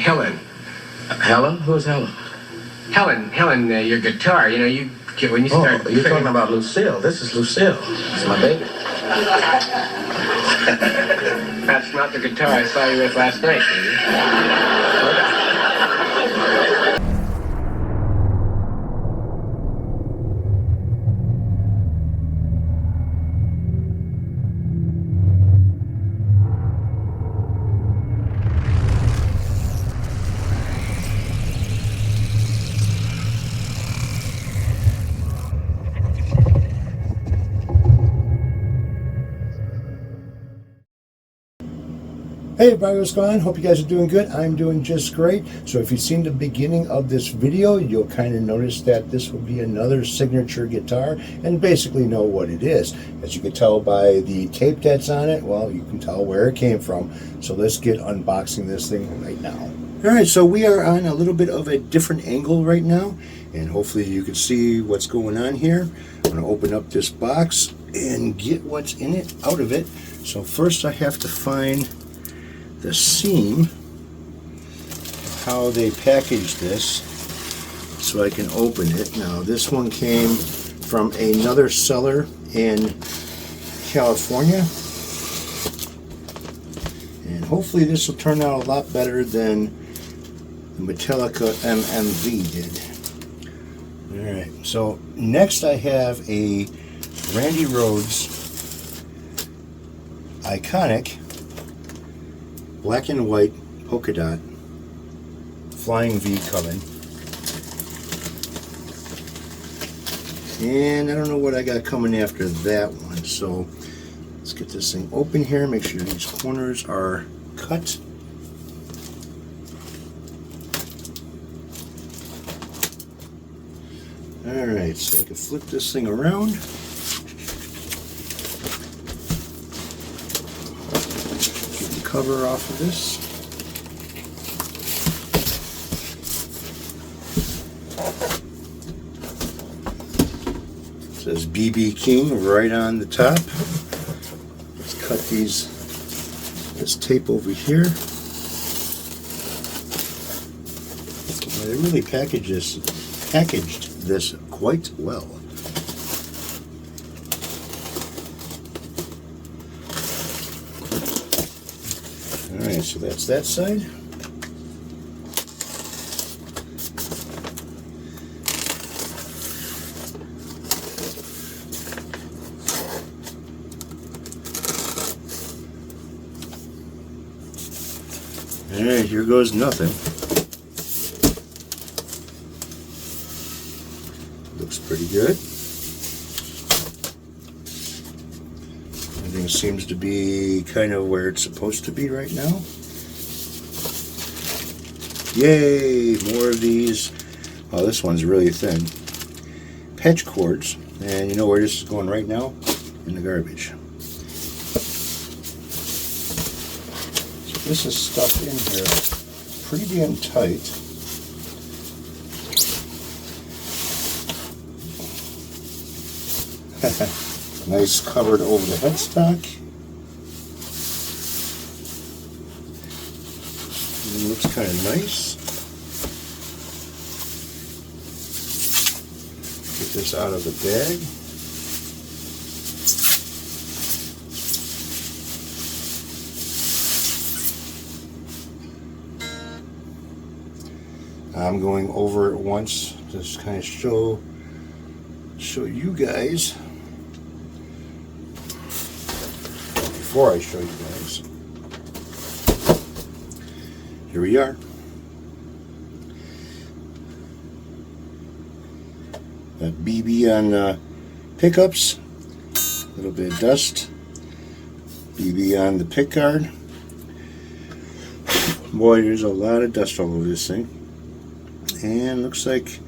Helen. Helen? Who's Helen? Helen, your guitar. You know, when you start. Oh, you're talking about Lucille. This is Lucille. It's my baby. That's not the guitar I saw you with last night, baby. Hey everybody, what's going on? Hope you guys are doing good. I'm doing just great. So if you've seen the beginning of this video, you'll kind of notice that this will be another signature guitar and basically know what it is. As you can tell by the tape that's on it, well, you can tell where it came from. So let's get unboxing this thing right now. Alright, so we are on a little bit of a different angle right now, and hopefully you can see what's going on here. I'm going to open up this box and get what's in it out of it. So first I have to find the seam, how they packaged this so I can open it. Now this one came from another seller in California, and hopefully this will turn out a lot better than the Metallica MMV did. Alright, so next I have a Randy Rhoads iconic black and white polka dot flying V coming, and I don't know what I got coming after that one. So let's get this thing open here, make sure these corners are cut. Alright, so I can flip this thing around. Cover off of this. It says BB King right on the top. Let's cut this tape over here. Well, they really packaged this quite well. Alright, so that's that side. Alright, here goes nothing. Looks pretty good. Everything seems to be kind of where it's supposed to be right now. Yay! More of these. Oh, this one's really thin. Patch cords. And you know where this is going right now? In the garbage. So this is stuffed in here pretty damn tight. Nice covered over the headstock. It looks kind of nice. Get this out of the bag. I'm going over it once, just kind of show you guys. Before I show you guys, here we are. Got BB on pickups, a little bit of dust. BB on the pick guard. Boy, there's a lot of dust all over this thing. And looks like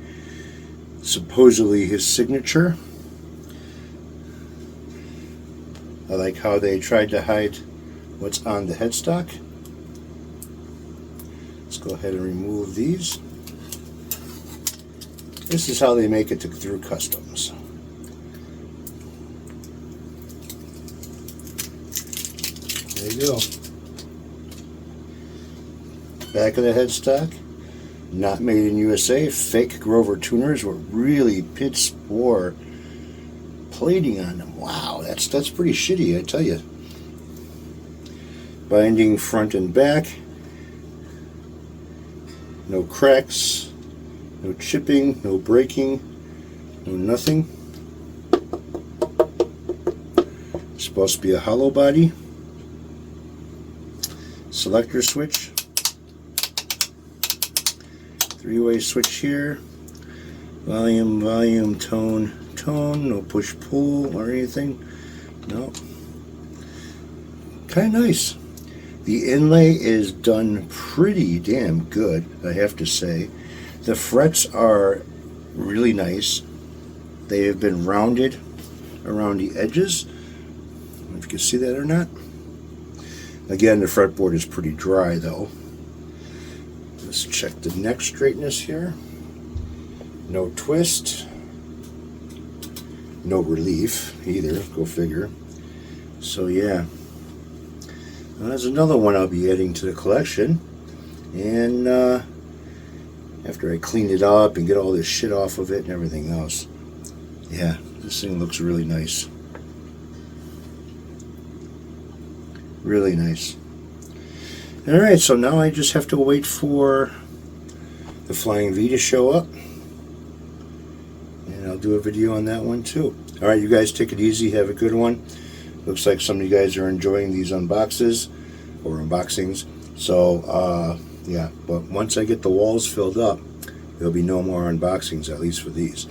supposedly his signature. I like how they tried to hide what's on the headstock. Let's go ahead and remove these. This is how they make it through customs. There you go. Back of the headstock. Not made in USA. Fake Grover tuners with really pit spore plating on them. Wow, that's pretty shitty, I tell you. Binding front and back. No cracks, no chipping, no breaking, no nothing. It's supposed to be a hollow body. Selector switch. Three-way switch here. Volume, volume, tone, tone. No push-pull or anything. No. Kind of nice. The inlay is done pretty damn good, I have to say. The frets are really nice. They have been rounded around the edges. I don't know if you can see that or not. Again, the fretboard is pretty dry though. Let's check the neck straightness here. No twist. No relief either, go figure. So yeah. There's another one I'll be adding to the collection, and after I clean it up and get all this shit off of it and everything else, yeah, this thing looks really nice. Really nice. Alright, so now I just have to wait for the Flying V to show up, and I'll do a video on that one too. Alright, you guys take it easy, have a good one. Looks like some of you guys are enjoying these unboxings. So, yeah, but once I get the walls filled up, there'll be no more unboxings, at least for these.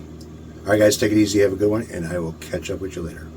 Alright guys, take it easy, have a good one, and I will catch up with you later.